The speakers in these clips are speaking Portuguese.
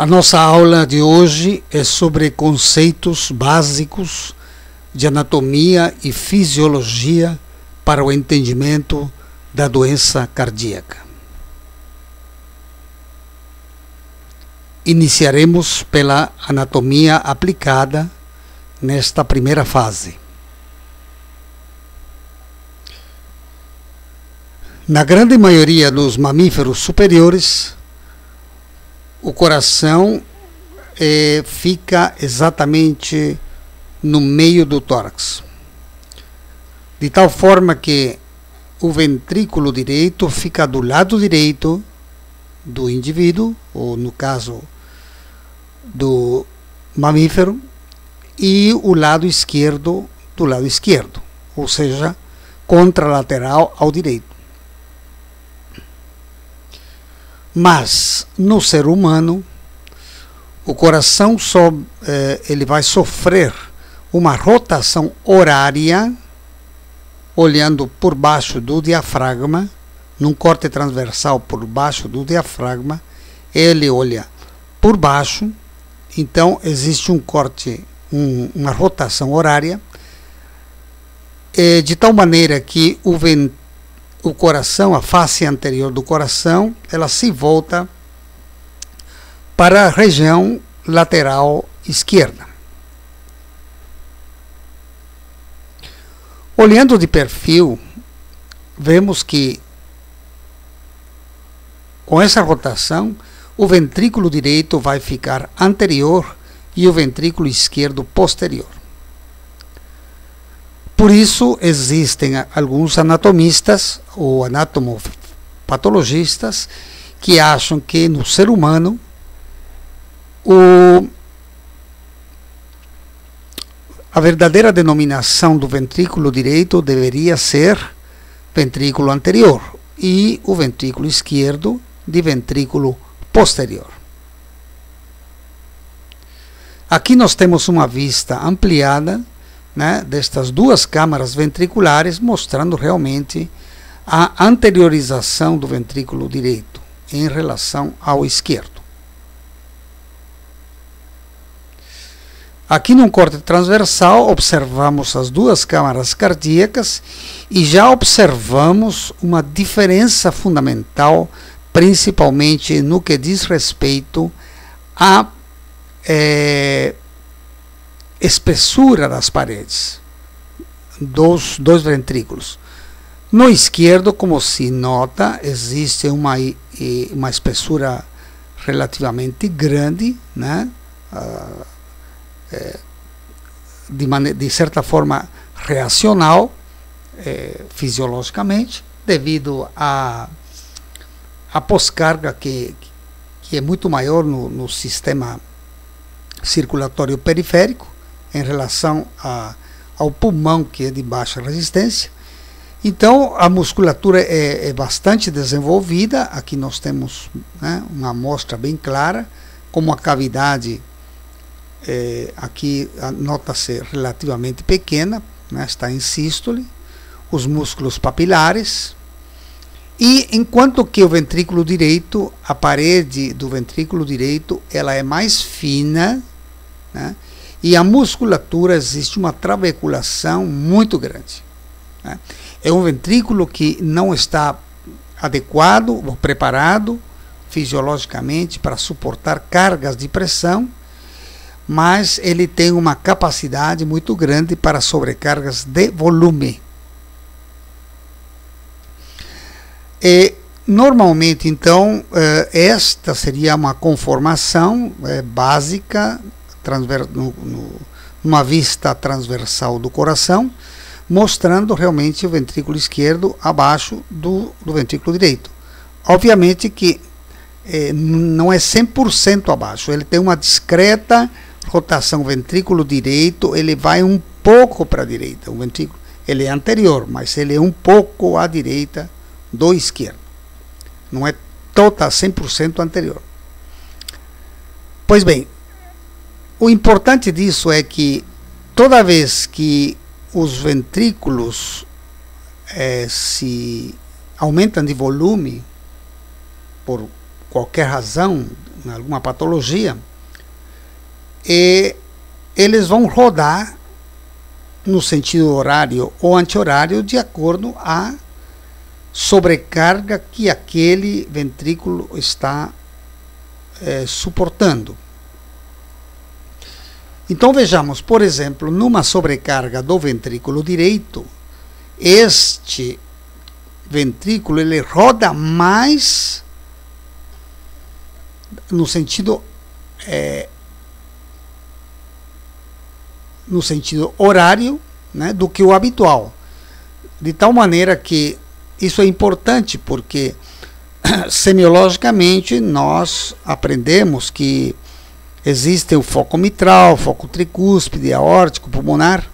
A nossa aula de hoje é sobre conceitos básicos de anatomia e fisiologia para o entendimento da doença cardíaca. Iniciaremos pela anatomia aplicada nesta primeira fase. Na grande maioria dos mamíferos superiores, o coração fica exatamente no meio do tórax, de tal forma que o ventrículo direito fica do lado direito do indivíduo, ou no caso do mamífero, e o lado esquerdo do lado esquerdo, ou seja, contralateral ao direito. Mas no ser humano, o coração ele vai sofrer uma rotação horária, olhando por baixo do diafragma, num corte transversal por baixo do diafragma. Ele olha por baixo, então existe um corte, uma rotação horária, de tal maneira que o coração, a face anterior do coração, ela se volta para a região lateral esquerda. Olhando de perfil, vemos que com essa rotação, o ventrículo direito vai ficar anterior e o ventrículo esquerdo posterior. Por isso, existem alguns anatomistas ou anatomopatologistas que acham que no ser humano a verdadeira denominação do ventrículo direito deveria ser ventrículo anterior e o ventrículo esquerdo de ventrículo posterior. Aqui nós temos uma vista ampliada, né, destas duas câmaras ventriculares, mostrando realmente a anteriorização do ventrículo direito em relação ao esquerdo. Aqui num corte transversal observamos as duas câmaras cardíacas e já observamos uma diferença fundamental, principalmente no que diz respeito à espessura das paredes dos dois ventrículos. No esquerdo, como se nota, existe uma espessura relativamente grande, né? De certa forma reacional, fisiologicamente, devido à pós-carga que é muito maior no sistema circulatório periférico em relação ao pulmão, que é de baixa resistência. Então a musculatura é bastante desenvolvida. Aqui nós temos, né, uma amostra bem clara, como a cavidade aqui nota-se relativamente pequena, né, está em sístole, os músculos papilares, e enquanto que o ventrículo direito, a parede do ventrículo direito, ela é mais fina, né, e a musculatura, existe uma trabeculação muito grande, né. É um ventrículo que não está adequado ou preparado fisiologicamente para suportar cargas de pressão, mas ele tem uma capacidade muito grande para sobrecargas de volume. Normalmente, então, esta seria uma conformação básica, numa vista transversal do coração, mostrando realmente o ventrículo esquerdo abaixo do ventrículo direito. Obviamente que não é 100% abaixo, ele tem uma discreta rotação. O ventrículo direito, ele vai um pouco para a direita, o ventrículo, ele é anterior, mas ele é um pouco à direita do esquerdo, não é total 100% anterior. Pois bem, o importante disso é que toda vez que os ventrículos se aumentam de volume por qualquer razão, alguma patologia, e eles vão rodar no sentido horário ou anti-horário de acordo à sobrecarga que aquele ventrículo está suportando. Então vejamos, por exemplo, numa sobrecarga do ventrículo direito, este ventrículo ele roda mais no sentido horário, né, do que o habitual, de tal maneira que isso é importante porque semiologicamente nós aprendemos que existe o foco mitral, foco tricúspide, aórtico, pulmonar,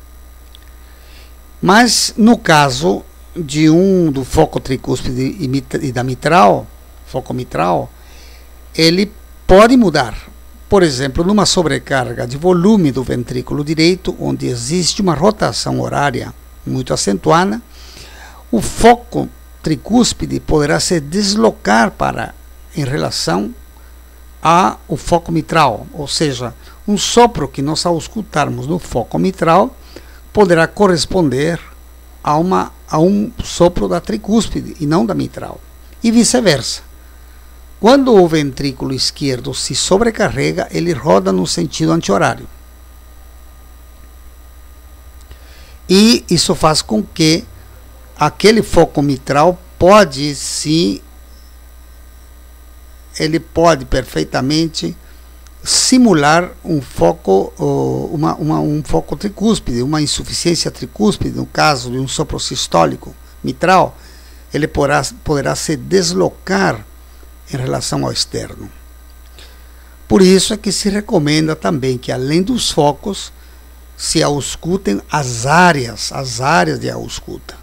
mas no caso do foco tricúspide e da mitral, foco mitral, ele pode mudar. Por exemplo, numa sobrecarga de volume do ventrículo direito, onde existe uma rotação horária muito acentuada, o foco tricúspide poderá se deslocar em relação ao foco mitral, ou seja, um sopro que nós ao escutarmos no foco mitral poderá corresponder a um sopro da tricúspide e não da mitral, e vice-versa. Quando o ventrículo esquerdo se sobrecarrega, ele roda no sentido anti-horário. E isso faz com que aquele foco mitral ele pode perfeitamente simular um foco, um foco tricúspide, uma insuficiência tricúspide. No caso de um sopro sistólico mitral, ele poderá se deslocar em relação ao externo. Por isso é que se recomenda também que, além dos focos, se auscultem as áreas de ausculta,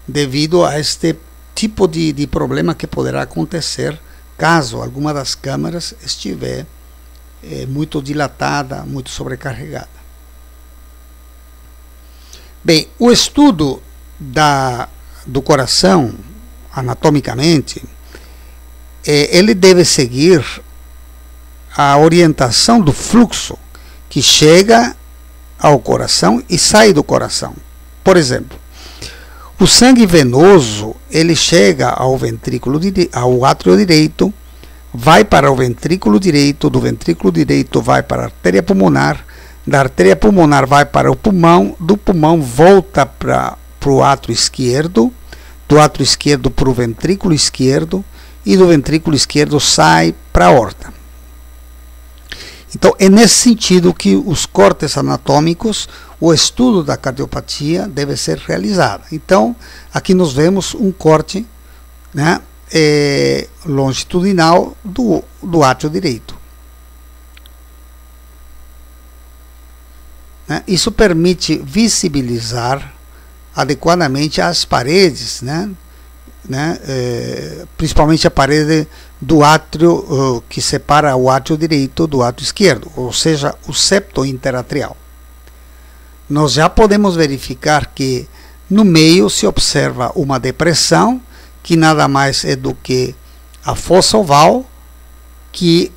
devido a este tipo de problema que poderá acontecer caso alguma das câmaras estiver muito dilatada, muito sobrecarregada. Bem, o estudo do coração, anatomicamente, ele deve seguir a orientação do fluxo que chega ao coração e sai do coração. Por exemplo, o sangue venoso, ele chega ao átrio direito, vai para o ventrículo direito, do ventrículo direito vai para a artéria pulmonar, da artéria pulmonar vai para o pulmão, do pulmão volta para o átrio esquerdo, do átrio esquerdo para o ventrículo esquerdo, e do ventrículo esquerdo sai para a aorta. Então, é nesse sentido que os cortes anatômicos, o estudo da cardiopatia deve ser realizado. Então, aqui nós vemos um corte, né, longitudinal do átrio direito. Né? Isso permite visibilizar adequadamente as paredes, principalmente a parede do átrio que separa o átrio direito do átrio esquerdo, ou seja, o septo interatrial. Nós já podemos verificar que no meio se observa uma depressão, que nada mais é do que a fossa oval, que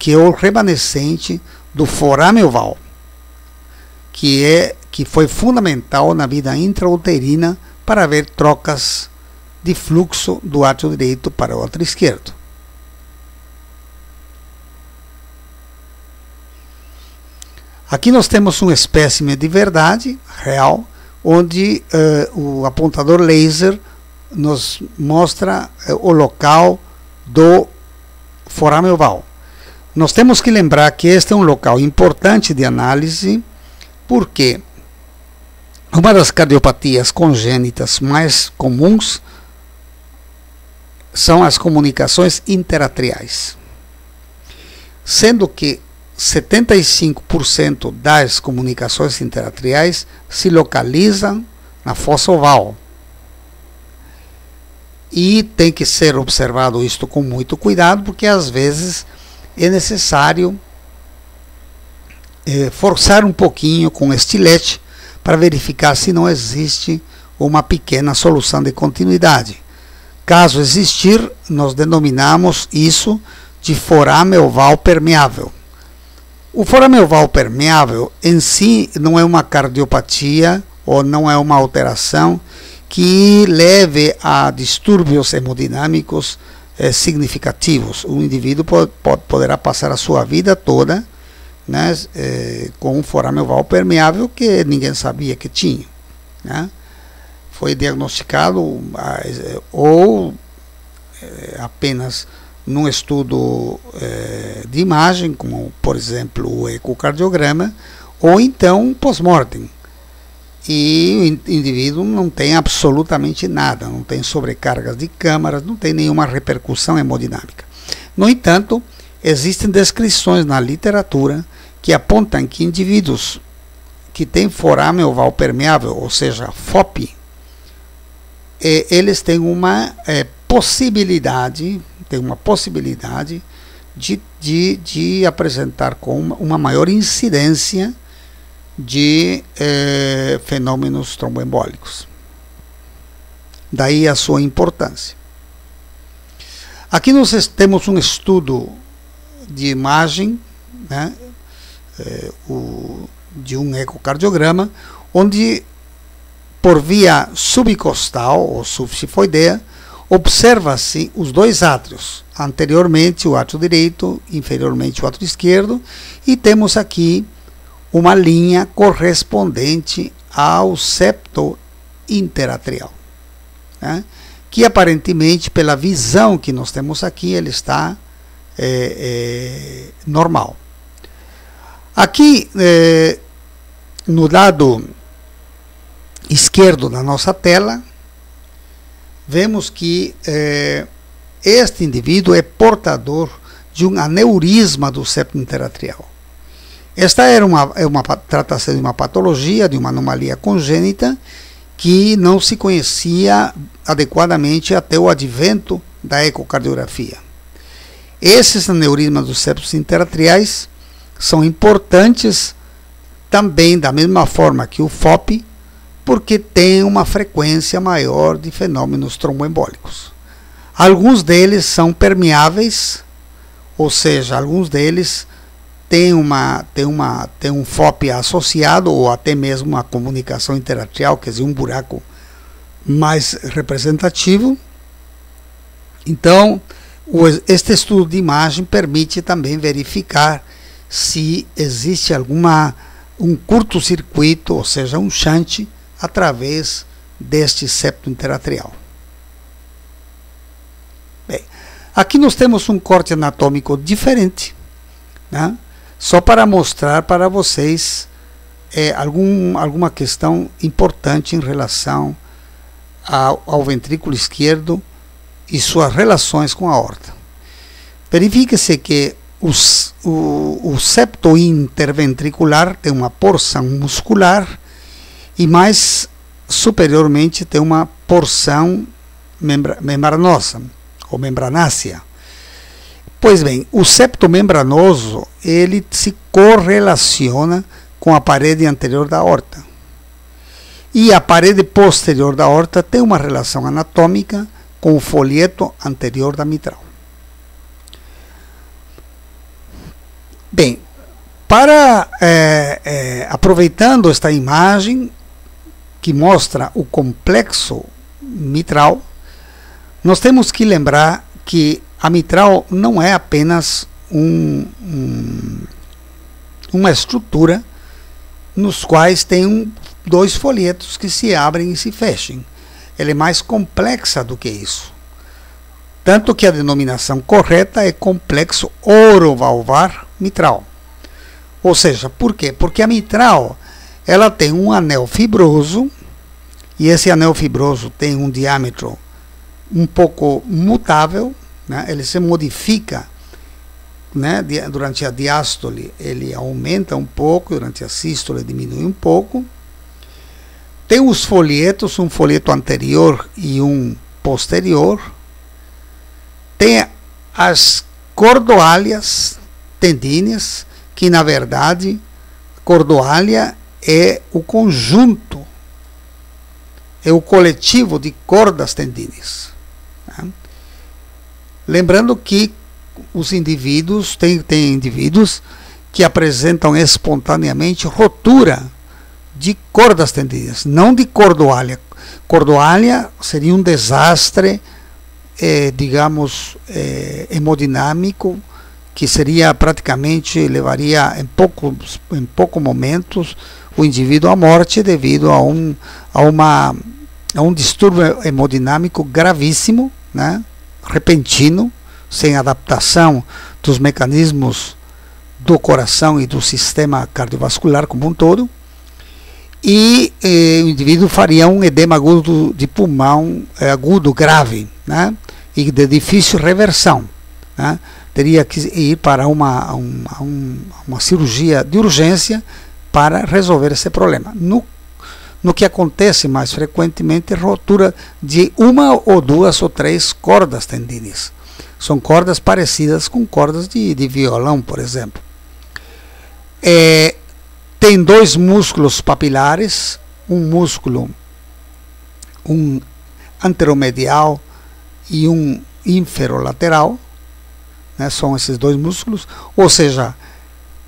é o remanescente do forame oval, que foi fundamental na vida intrauterina para haver trocas de fluxo do átrio direito para o átrio esquerdo. Aqui nós temos um espécime de verdade real, onde o apontador laser nos mostra o local do forame oval. Nós temos que lembrar que este é um local importante de análise, porque uma das cardiopatias congênitas mais comuns são as comunicações interatriais, sendo que 75% das comunicações interatriais se localizam na fossa oval. E tem que ser observado isto com muito cuidado, porque às vezes é necessário forçar um pouquinho com estilete para verificar se não existe uma pequena solução de continuidade. Caso existir, nós denominamos isso de forame oval permeável. O forame oval permeável em si não é uma cardiopatia ou não é uma alteração que leve a distúrbios hemodinâmicos significativos. O indivíduo poderá passar a sua vida toda, né, com um forame oval permeável que ninguém sabia que tinha, né? Foi diagnosticado ou apenas num estudo de imagem, como por exemplo o ecocardiograma, ou então pós-mortem. E o indivíduo não tem absolutamente nada, não tem sobrecargas de câmaras, não tem nenhuma repercussão hemodinâmica. No entanto, existem descrições na literatura que apontam que indivíduos que têm forame oval permeável, ou seja, FOP, eles têm uma possibilidade de apresentar com uma maior incidência de fenômenos tromboembólicos. Daí a sua importância. Aqui nós temos um estudo de imagem, né, de um ecocardiograma, onde por via subcostal ou subxifoidea observa-se os dois átrios, anteriormente o átrio direito, inferiormente o átrio esquerdo, e temos aqui uma linha correspondente ao septo interatrial, né, que aparentemente, pela visão que nós temos aqui, ele está normal. Aqui, no lado esquerdo da nossa tela, vemos que este indivíduo é portador de um aneurisma do septo interatrial. Esta trata-se de uma patologia, de uma anomalia congênita que não se conhecia adequadamente até o advento da ecocardiografia. Esses aneurismas dos septos interatriais são importantes também da mesma forma que o FOP, porque tem uma frequência maior de fenômenos tromboembólicos. Alguns deles são permeáveis, ou seja, alguns deles têm um FOP associado, ou até mesmo uma comunicação interatrial, quer dizer, um buraco mais representativo. Então, este estudo de imagem permite também verificar se existe um curto-circuito, ou seja, um shunt, através deste septo interatrial. Bem, aqui nós temos um corte anatômico diferente, né? Só para mostrar para vocês alguma questão importante em relação ao ventrículo esquerdo e suas relações com a aorta. Verifique-se que o septo interventricular tem uma porção muscular e mais superiormente tem uma porção membranosa ou membranácea. Pois bem, o septo membranoso ele se correlaciona com a parede anterior da aorta. E a parede posterior da aorta tem uma relação anatômica com o folheto anterior da mitral. Bem, aproveitando esta imagem que mostra o complexo mitral, nós temos que lembrar que a mitral não é apenas uma estrutura nos quais tem dois folhetos que se abrem e se fechem. Ela é mais complexa do que isso. Tanto que a denominação correta é complexo orovalvar mitral. Ou seja, por quê? Porque a mitral ela tem um anel fibroso, e esse anel fibroso tem um diâmetro um pouco mutável, né? Ele se modifica, né? Durante a diástole ele aumenta um pouco, durante a sístole diminui um pouco. Tem os folhetos, um folheto anterior e um posterior. Tem as cordoalhas tendíneas, que na verdade cordoalha é o conjunto, é o coletivo de cordas tendíneas. Lembrando que os indivíduos, tem indivíduos que apresentam espontaneamente rotura de cordas tendidas, não de cordoalha. Cordoalha seria um desastre, digamos, hemodinâmico, que seria praticamente, levaria em poucos momentos o indivíduo à morte devido a um distúrbio hemodinâmico gravíssimo, né, repentino, sem adaptação dos mecanismos do coração e do sistema cardiovascular como um todo, e o indivíduo faria um edema agudo de pulmão, agudo, grave, né, e de difícil reversão, né, teria que ir para uma cirurgia de urgência para resolver esse problema. No que acontece mais frequentemente, rotura de uma ou duas ou três cordas tendíneas. São cordas parecidas com cordas de violão, por exemplo. Tem dois músculos papilares, um anteromedial e um inferolateral, né, são esses dois músculos, ou seja,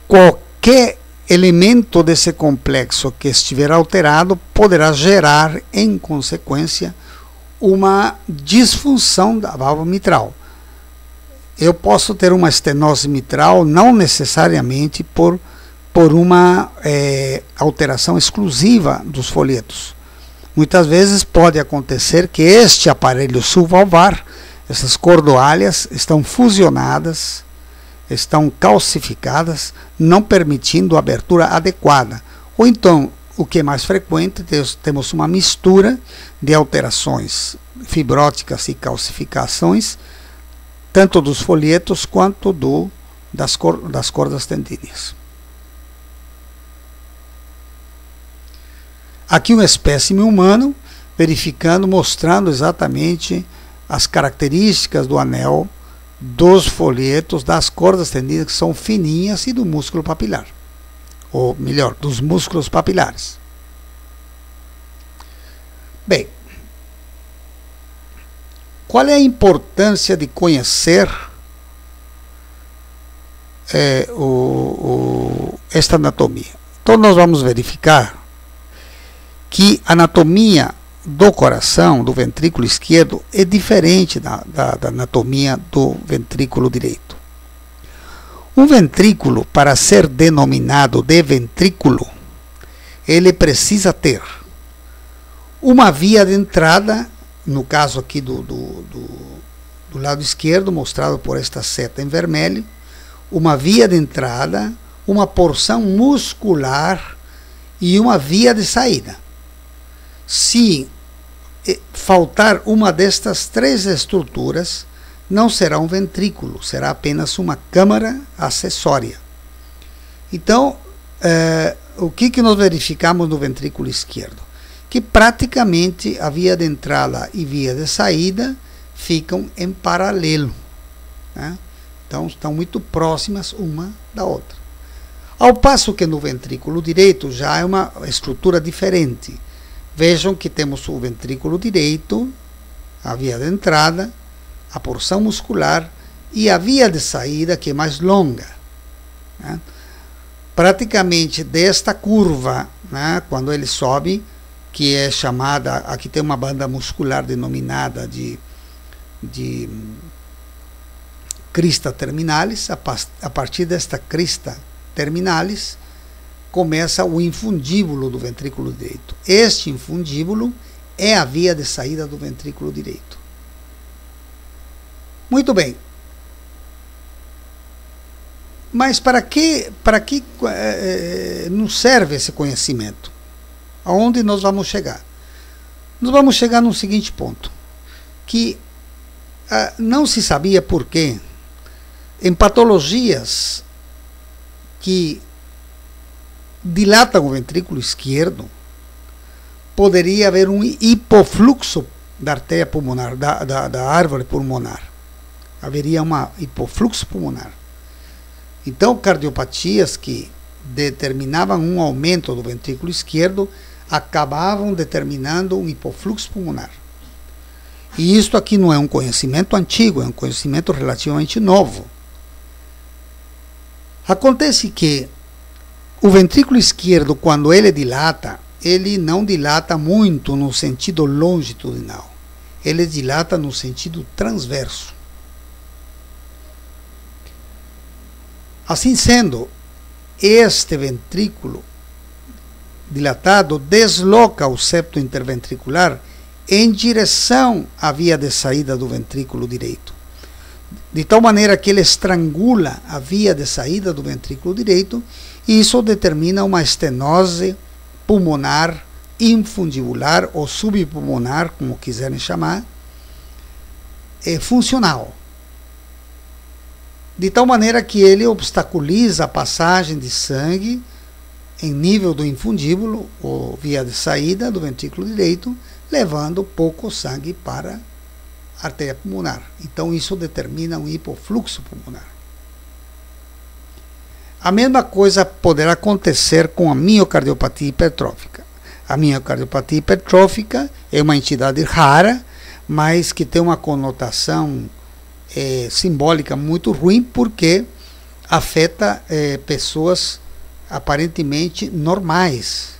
qualquer elemento desse complexo que estiver alterado poderá gerar, em consequência, uma disfunção da válvula mitral. Eu posso ter uma estenose mitral não necessariamente por uma alteração exclusiva dos folhetos. Muitas vezes pode acontecer que este aparelho subvalvar, essas cordoalhas, estão fusionadas, estão calcificadas, não permitindo a abertura adequada. Ou então, o que é mais frequente, temos uma mistura de alterações fibróticas e calcificações, tanto dos folhetos quanto das cordas tendíneas. Aqui um espécime humano, verificando, mostrando exatamente as características do anel, dos folhetos, das cordas tendidas, que são fininhas, e do músculo papilar, ou melhor, dos músculos papilares. Bem, qual é a importância de conhecer esta anatomia? Então nós vamos verificar que a anatomia do coração, do ventrículo esquerdo, é diferente da anatomia do ventrículo direito. Um ventrículo, para ser denominado de ventrículo, ele precisa ter uma via de entrada, no caso aqui do lado esquerdo, mostrado por esta seta em vermelho, uma via de entrada, uma porção muscular e uma via de saída. Se faltar uma destas três estruturas, não será um ventrículo, será apenas uma câmara acessória. Então, o que nós verificamos no ventrículo esquerdo? Que praticamente a via de entrada e via de saída ficam em paralelo, né? Então, estão muito próximas uma da outra. Ao passo que no ventrículo direito já é uma estrutura diferente. Vejam que temos o ventrículo direito, a via de entrada, a porção muscular e a via de saída, que é mais longa, né? Praticamente desta curva, né, quando ele sobe, que é chamada, aqui tem uma banda muscular denominada de crista terminalis. A partir desta crista terminalis começa o infundíbulo do ventrículo direito. Este infundíbulo é a via de saída do ventrículo direito. Muito bem. Mas para que nos serve esse conhecimento? Aonde nós vamos chegar? Nós vamos chegar no seguinte ponto, que não se sabia por quê, em patologias que dilatam o ventrículo esquerdo, poderia haver um hipofluxo da artéria pulmonar, da árvore pulmonar. Haveria um hipofluxo pulmonar. Então, cardiopatias que determinavam um aumento do ventrículo esquerdo acabavam determinando um hipofluxo pulmonar. E isto aqui não é um conhecimento antigo, é um conhecimento relativamente novo. Acontece que o ventrículo esquerdo, quando ele dilata, ele não dilata muito no sentido longitudinal. Ele dilata no sentido transverso. Assim sendo, este ventrículo dilatado desloca o septo interventricular em direção à via de saída do ventrículo direito, de tal maneira que ele estrangula a via de saída do ventrículo direito, e isso determina uma estenose pulmonar infundibular ou subpulmonar, como quiserem chamar, funcional, de tal maneira que ele obstaculiza a passagem de sangue em nível do infundíbulo, ou via de saída do ventrículo direito, levando pouco sangue para a artéria pulmonar. Então isso determina um hipofluxo pulmonar. A mesma coisa poderá acontecer com a miocardiopatia hipertrófica. A miocardiopatia hipertrófica é uma entidade rara, mas que tem uma conotação simbólica muito ruim, porque afeta pessoas aparentemente normais.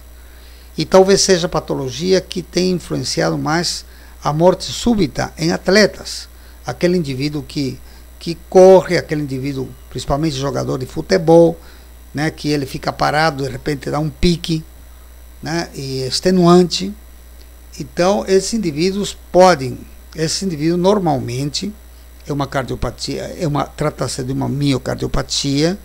E talvez seja a patologia que tem influenciado mais a morte súbita em atletas. Aquele indivíduo que corre, aquele indivíduo, principalmente jogador de futebol, né, que ele fica parado, de repente dá um pique, né, e extenuante. Então, esses indivíduos normalmente é uma cardiopatia, trata-se de uma miocardiopatia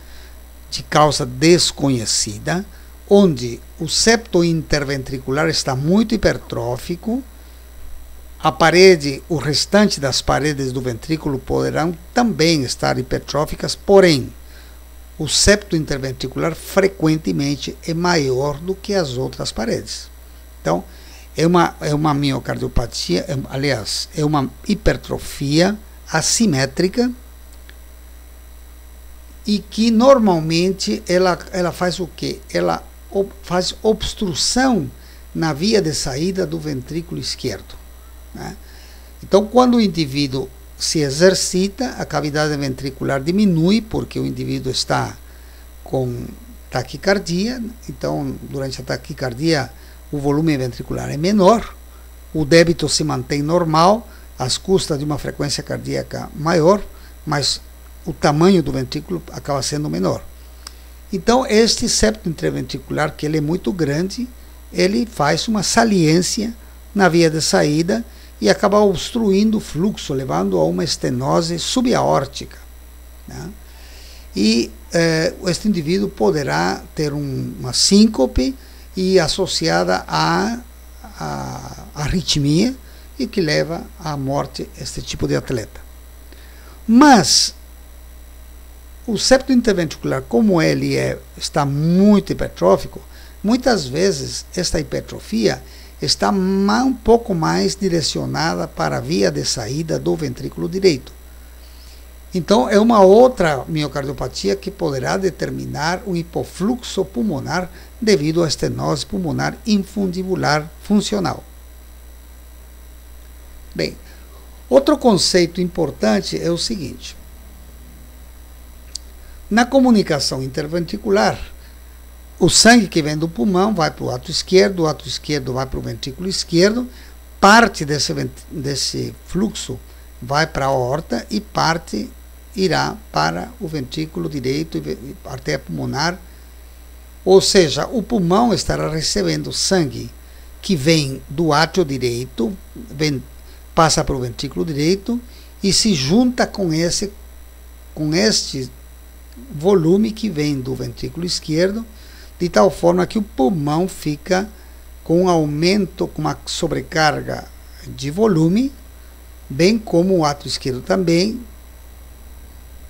de causa desconhecida, onde o septo interventricular está muito hipertrófico. O restante das paredes do ventrículo poderão também estar hipertróficas, porém, o septo interventricular frequentemente é maior do que as outras paredes. Então, é uma miocardiopatia, aliás, é uma hipertrofia assimétrica, e que normalmente ela faz o quê? Ela faz obstrução na via de saída do ventrículo esquerdo, né? Então, quando o indivíduo se exercita, a cavidade ventricular diminui, porque o indivíduo está com taquicardia. Então, durante a taquicardia, o volume ventricular é menor, o débito se mantém normal, às custas de uma frequência cardíaca maior, mas o tamanho do ventrículo acaba sendo menor. Então, este septo interventricular, que ele é muito grande, ele faz uma saliência na via de saída e acaba obstruindo o fluxo, levando a uma estenose subaórtica, né? E este indivíduo poderá ter uma síncope e associada à arritmia, e que leva à morte este tipo de atleta. Mas o septo interventricular, como ele está muito hipertrófico, muitas vezes esta hipertrofia está um pouco mais direcionada para a via de saída do ventrículo direito. Então, é uma outra miocardiopatia que poderá determinar um hipofluxo pulmonar devido à estenose pulmonar infundibular funcional. Bem, outro conceito importante é o seguinte: na comunicação interventricular, o sangue que vem do pulmão vai para o ato esquerdo vai para o ventrículo esquerdo, parte desse fluxo vai para a aorta e parte irá para o ventrículo direito e a artéria pulmonar. Ou seja, o pulmão estará recebendo sangue que vem do átrio direito, passa para o ventrículo direito e se junta com este volume que vem do ventrículo esquerdo, de tal forma que o pulmão fica com um aumento, com uma sobrecarga de volume, bem como o átrio esquerdo também,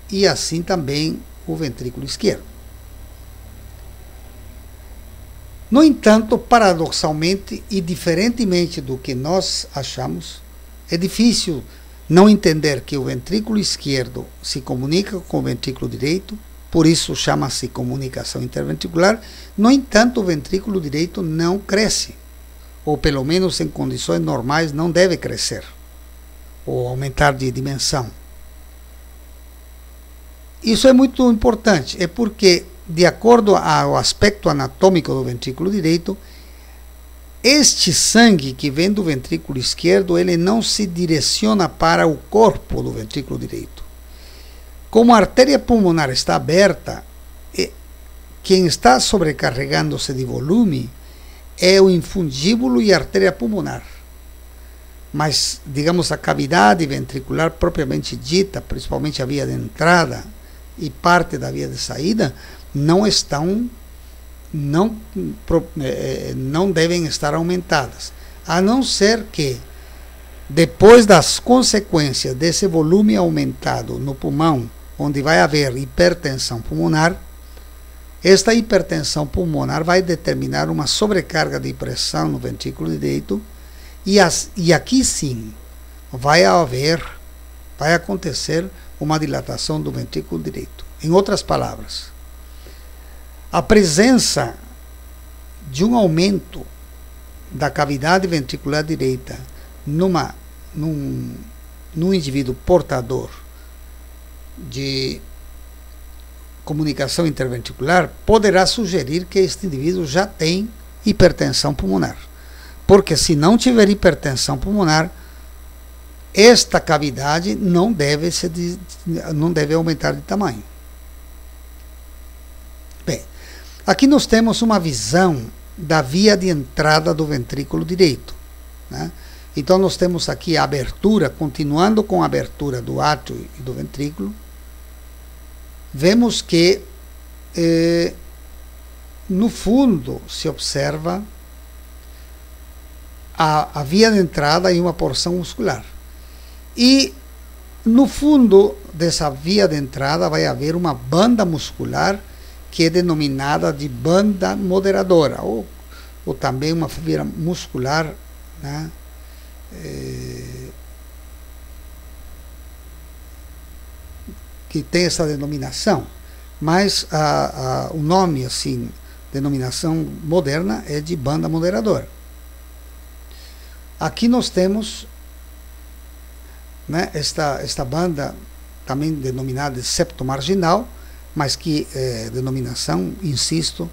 e assim também o ventrículo esquerdo. No entanto, paradoxalmente e diferentemente do que nós achamos, é difícil não entender que o ventrículo esquerdo se comunica com o ventrículo direito, por isso chama-se comunicação interventricular. No entanto, o ventrículo direito não cresce, ou pelo menos em condições normais não deve crescer, ou aumentar de dimensão. isso é muito importante, é porque, de acordo ao aspecto anatômico do ventrículo direito, este sangue que vem do ventrículo esquerdo, ele não se direciona para o corpo do ventrículo direito. Como a artéria pulmonar está aberta, quem está sobrecarregando-se de volume é o infundíbulo e a artéria pulmonar. Mas, digamos, a cavidade ventricular propriamente dita, principalmente a via de entrada e parte da via de saída, não devem estar aumentadas, a não ser que, depois das consequências desse volume aumentado no pulmão, onde vai haver hipertensão pulmonar, esta hipertensão pulmonar vai determinar uma sobrecarga de pressão no ventrículo direito, e aqui sim vai acontecer uma dilatação do ventrículo direito. Em outras palavras, a presença de um aumento da cavidade ventricular direita num indivíduo portador de comunicação interventricular poderá sugerir que este indivíduo já tem hipertensão pulmonar. Porque se não tiver hipertensão pulmonar, esta cavidade não deve aumentar de tamanho. Bem, aqui nós temos uma visão da via de entrada do ventrículo direito, né? Então nós temos aqui a abertura, continuando com a abertura do átrio e do ventrículo, vemos que no fundo se observa a via de entrada e uma porção muscular. E no fundo dessa via de entrada vai haver uma banda muscular que é denominada de banda moderadora, ou também uma fibra muscular, né, que tem essa denominação, mas o nome, assim, denominação moderna é de banda moderadora. Aqui nós temos, né, esta banda, também denominada de septo marginal, mas que denominação, insisto,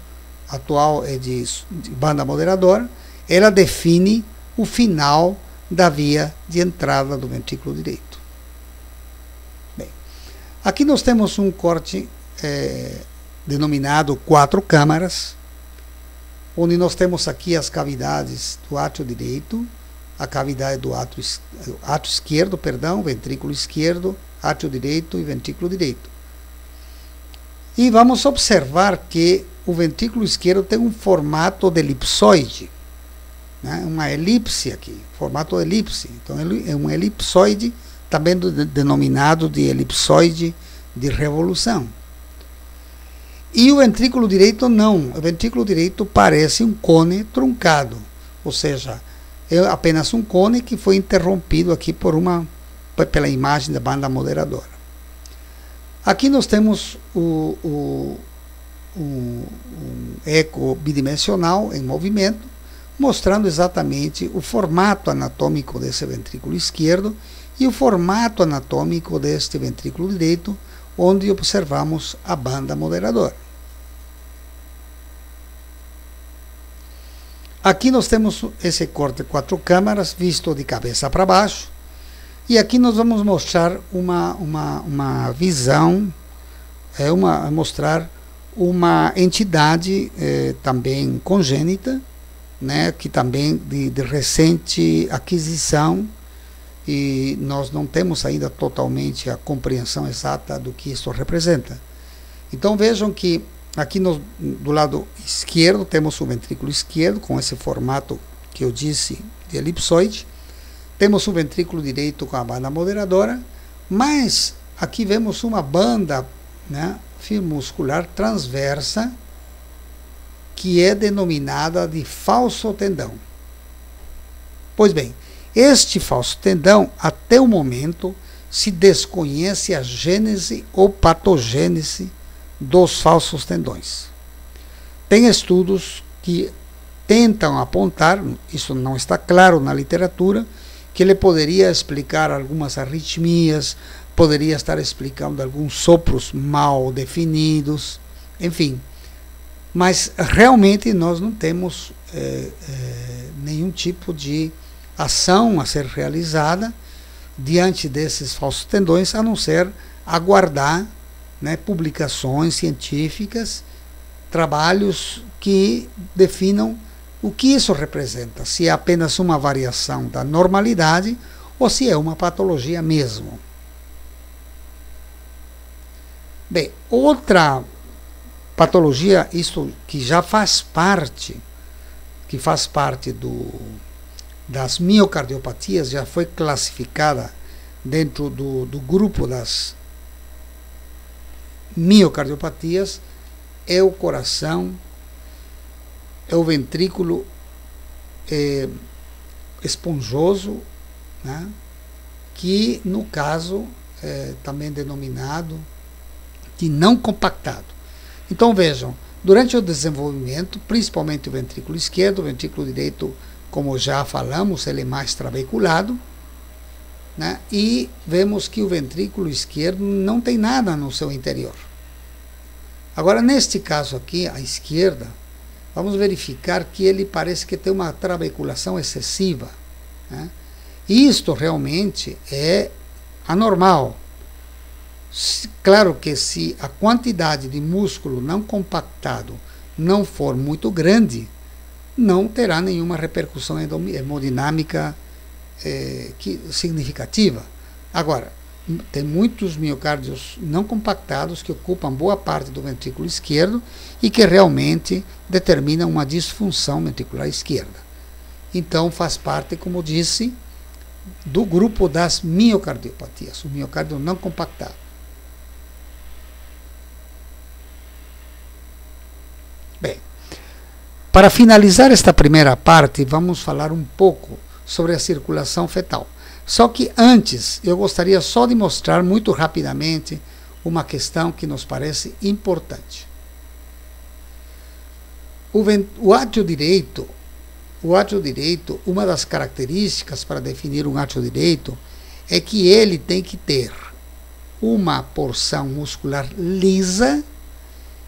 atual é de banda moderadora. Ela define o final da via de entrada do ventrículo direito. Bem, aqui nós temos um corte denominado 4 câmaras, onde nós temos aqui as cavidades do átrio direito, a cavidade do átrio esquerdo, ventrículo esquerdo, átrio direito e ventrículo direito. E vamos observar que o ventrículo esquerdo tem um formato de elipsoide, né? Uma elipse aqui, formato de elipse. Então ele é um elipsoide, também denominado de elipsoide de revolução. E o ventrículo direito não. O ventrículo direito parece um cone truncado, ou seja, é apenas um cone que foi interrompido aqui pela imagem da banda moderadora. Aqui nós temos um eco bidimensional em movimento, mostrando exatamente o formato anatômico desse ventrículo esquerdo e o formato anatômico deste ventrículo direito, onde observamos a banda moderadora. Aqui nós temos esse corte de 4 câmaras, visto de cabeça para baixo, e aqui nós vamos mostrar uma visão, mostrar uma entidade também congênita, né, que também de recente aquisição, e nós não temos ainda totalmente a compreensão exata do que isso representa. Então vejam que aqui do lado esquerdo temos o ventrículo esquerdo, com esse formato que eu disse de elipsoide. Temos o ventrículo direito com a banda moderadora, mas aqui vemos uma banda, né, muscular transversa, que é denominada de falso tendão. Pois bem, este falso tendão, até o momento, se desconhece a gênese ou patogênese dos falsos tendões. Tem estudos que tentam apontar, isso não está claro na literatura, que ele poderia explicar algumas arritmias, poderia estar explicando alguns sopros mal definidos, enfim. Mas realmente nós não temos nenhum tipo de ação a ser realizada diante desses falsos tendões, a não ser aguardar, né, publicações científicas, trabalhos que definam o que isso representa, se é apenas uma variação da normalidade ou se é uma patologia mesmo. Bem, outra patologia, isso que já faz parte, das miocardiopatias, já foi classificada dentro do grupo das miocardiopatias, é o coração, é o ventrículo esponjoso, né, que no caso é também denominado de não compactado. Então vejam, durante o desenvolvimento, principalmente o ventrículo esquerdo, o ventrículo direito, como já falamos, ele é mais trabeculado, né? E vemos que o ventrículo esquerdo não tem nada no seu interior. Agora, neste caso aqui, à esquerda, vamos verificar que ele parece que tem uma trabeculação excessiva, né? Isto realmente é anormal. Claro que se a quantidade de músculo não compactado não for muito grande, não terá nenhuma repercussão hemodinâmica significativa. Agora, tem muitos miocárdios não compactados que ocupam boa parte do ventrículo esquerdo e que realmente determinam uma disfunção ventricular esquerda. Então faz parte, como disse, do grupo das miocardiopatias, o miocárdio não compactado. Bem, para finalizar esta primeira parte, vamos falar um pouco sobre a circulação fetal. Só que antes, eu gostaria só de mostrar muito rapidamente uma questão que nos parece importante. O átrio direito, uma das características para definir um átrio direito é que ele tem que ter uma porção muscular lisa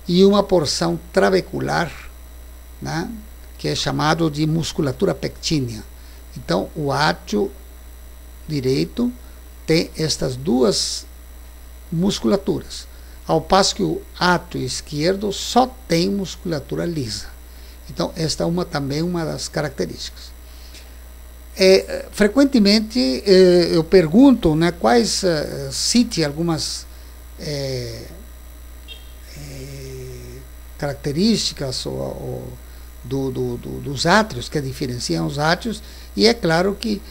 e uma porção trabecular, né, que é chamado de musculatura pectínea. Então, o átrio direito tem estas duas musculaturas, ao passo que o átrio esquerdo só tem musculatura lisa. Então, esta é também uma das características. Frequentemente eu pergunto, né, quais cite algumas características dos átrios, que diferenciam os átrios, e é claro que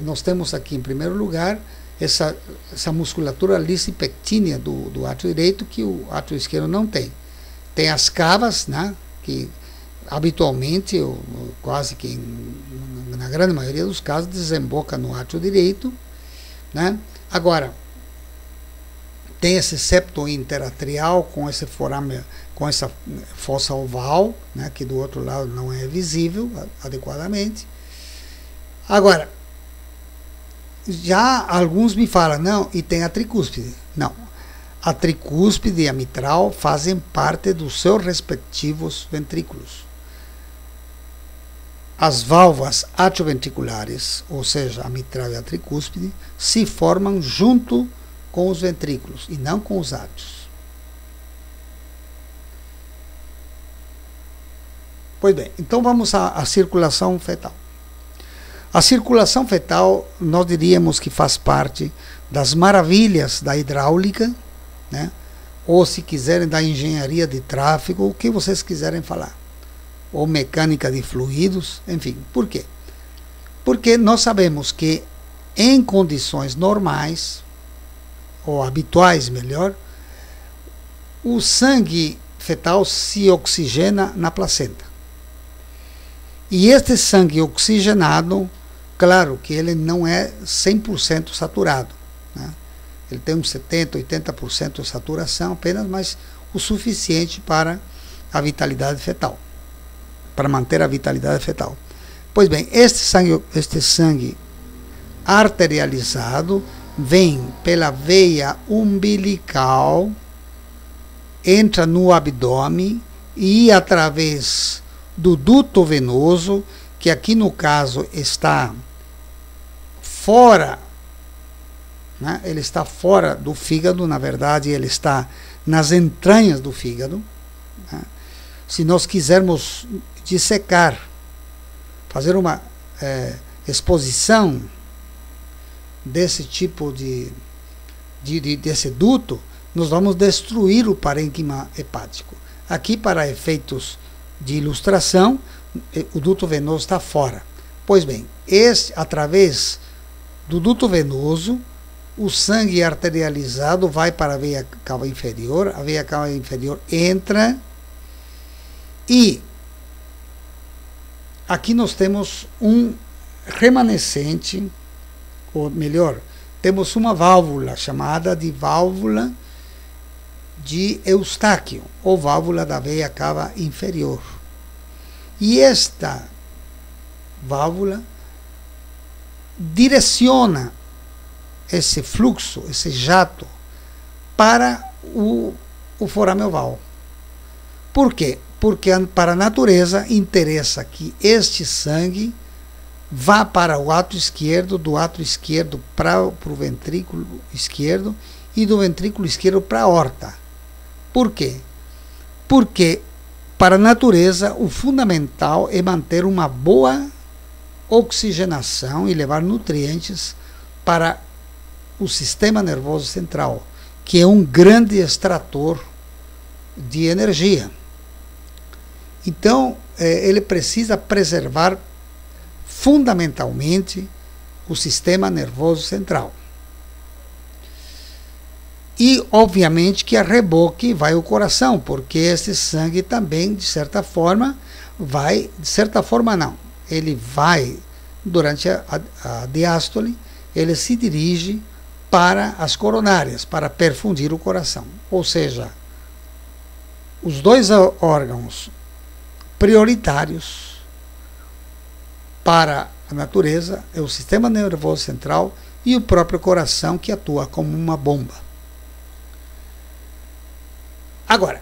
nós temos aqui, em primeiro lugar, essa musculatura lisa e pectínea do átrio direito, que o átrio esquerdo não tem. Tem as cavas, né, que habitualmente, quase que na grande maioria dos casos, desemboca no átrio direito, né? Agora, tem esse septo interatrial com esse forame, com essa fossa oval, né, que do outro lado não é visível adequadamente. Agora, já alguns me falam, não, e tem a tricúspide. Não, a tricúspide e a mitral fazem parte dos seus respectivos ventrículos. As válvulas atrioventriculares, ou seja, a mitral e a tricúspide, se formam junto com os ventrículos e não com os átrios. Pois bem, então vamos à circulação fetal. A circulação fetal, nós diríamos que faz parte das maravilhas da hidráulica, né? Ou, se quiserem, da engenharia de tráfego, o que vocês quiserem falar, ou mecânica de fluidos, enfim. Por quê? Porque nós sabemos que em condições normais, ou habituais melhor, o sangue fetal se oxigena na placenta. E este sangue oxigenado, claro que ele não é 100% saturado, né? Ele tem uns 70%, 80% de saturação apenas, mas o suficiente para a vitalidade fetal, para manter a vitalidade fetal. Pois bem, este sangue arterializado vem pela veia umbilical, entra no abdômen e através do duto venoso, que aqui no caso está fora, né? Ele está fora do fígado, na verdade ele está nas entranhas do fígado, né? Se nós quisermos dissecar, fazer uma exposição desse tipo desse duto, nós vamos destruir o parênquima hepático. Aqui, para efeitos de ilustração, o duto venoso está fora. Pois bem, através do duto venoso, o sangue arterializado vai para a veia cava inferior, a veia cava inferior entra e aqui nós temos um remanescente, ou melhor, temos uma válvula chamada de válvula de Eustáquio, ou válvula da veia cava inferior. E esta válvula direciona esse fluxo, esse jato, para o forame oval. Por quê? Porque para a natureza interessa que este sangue vá para o átrio esquerdo, do átrio esquerdo para o ventrículo esquerdo e do ventrículo esquerdo para a aorta. Por quê? Porque para a natureza o fundamental é manter uma boa oxigenação e levar nutrientes para o sistema nervoso central, que é um grande extrator de energia. Então, ele precisa preservar fundamentalmente o sistema nervoso central. E, obviamente, que a reboque vai o coração, porque esse sangue também, de certa forma, vai, de certa forma não, ele vai, durante a diástole, ele se dirige para as coronárias, para perfundir o coração. Ou seja, os dois órgãos prioritários para a natureza é o sistema nervoso central e o próprio coração, que atua como uma bomba. Agora,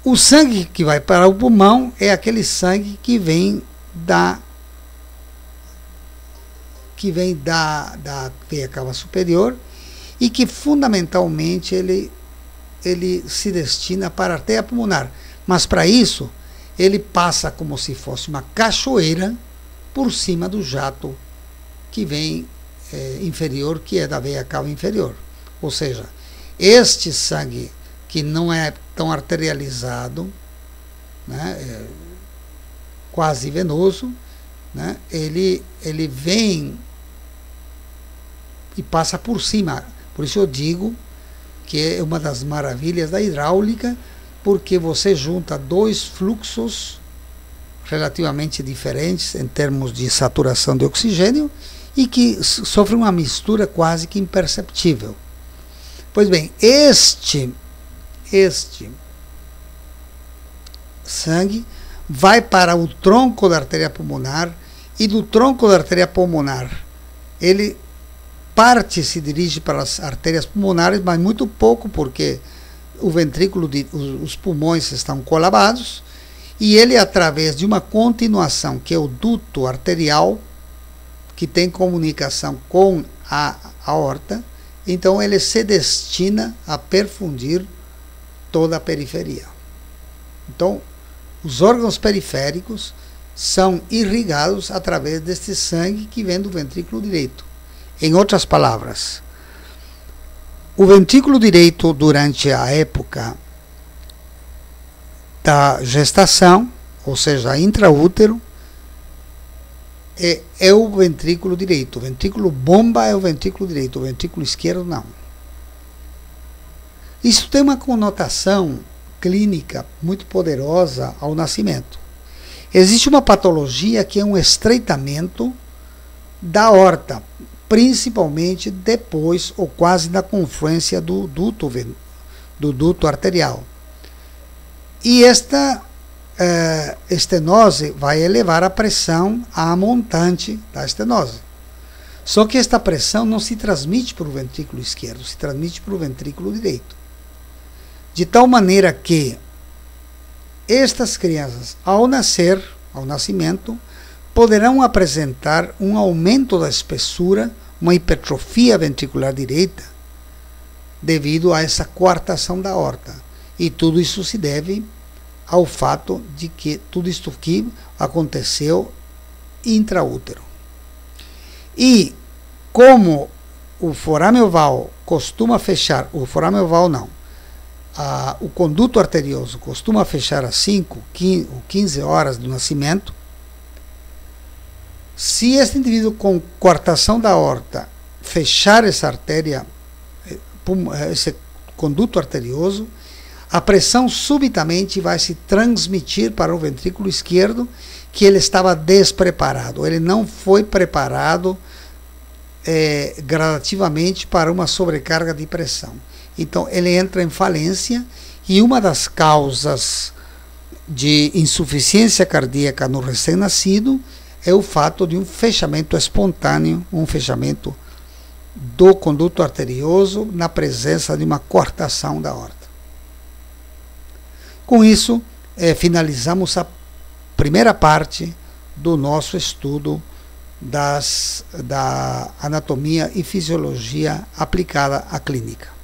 o sangue que vai para o pulmão é aquele sangue que vem da veia cava superior e que fundamentalmente ele se destina para a artéria pulmonar. Mas para isso, ele passa como se fosse uma cachoeira por cima do jato que vem inferior, que é da veia cava inferior. Ou seja, este sangue que não é tão arterializado, né, quase venoso, né, ele vem e passa por cima. Por isso eu digo que é uma das maravilhas da hidráulica, porque você junta dois fluxos relativamente diferentes em termos de saturação de oxigênio e que sofrem uma mistura quase que imperceptível. Pois bem, este sangue vai para o tronco da artéria pulmonar e do tronco da artéria pulmonar ele se dirige para as artérias pulmonares, mas muito pouco, porque o ventrículo, os pulmões estão colabados, e ele, através de uma continuação, que é o duto arterial, que tem comunicação com a aorta, então ele se destina a perfundir toda a periferia. Então, os órgãos periféricos são irrigados através deste sangue que vem do ventrículo direito. Em outras palavras, o ventrículo direito, durante a época da gestação, ou seja, intraútero, é o ventrículo direito. O ventrículo bomba é o ventrículo direito, o ventrículo esquerdo não. Isso tem uma conotação clínica muito poderosa ao nascimento. Existe uma patologia que é um estreitamento da aorta, principalmente depois ou quase na confluência do duto arterial. E esta estenose vai elevar a pressão à montante da estenose. Só que esta pressão não se transmite para o ventrículo esquerdo, se transmite para o ventrículo direito. De tal maneira que estas crianças, ao nascimento, poderão apresentar um aumento da espessura, uma hipertrofia ventricular direita, devido a essa coartação da aorta. E tudo isso se deve ao fato de que tudo isto aqui aconteceu intraútero. E como o forame oval costuma fechar, o forame oval não, o conduto arterioso costuma fechar às 5 ou 15 horas do nascimento, se este indivíduo com coartação da aorta fechar essa artéria, esse conduto arterioso, a pressão subitamente vai se transmitir para o ventrículo esquerdo, que ele estava despreparado. Ele não foi preparado gradativamente para uma sobrecarga de pressão. Então ele entra em falência, e uma das causas de insuficiência cardíaca no recém-nascido é o fato de um fechamento espontâneo, um fechamento do conduto arterioso na presença de uma coartação da aorta. Com isso, finalizamos a primeira parte do nosso estudo da anatomia e fisiologia aplicada à clínica.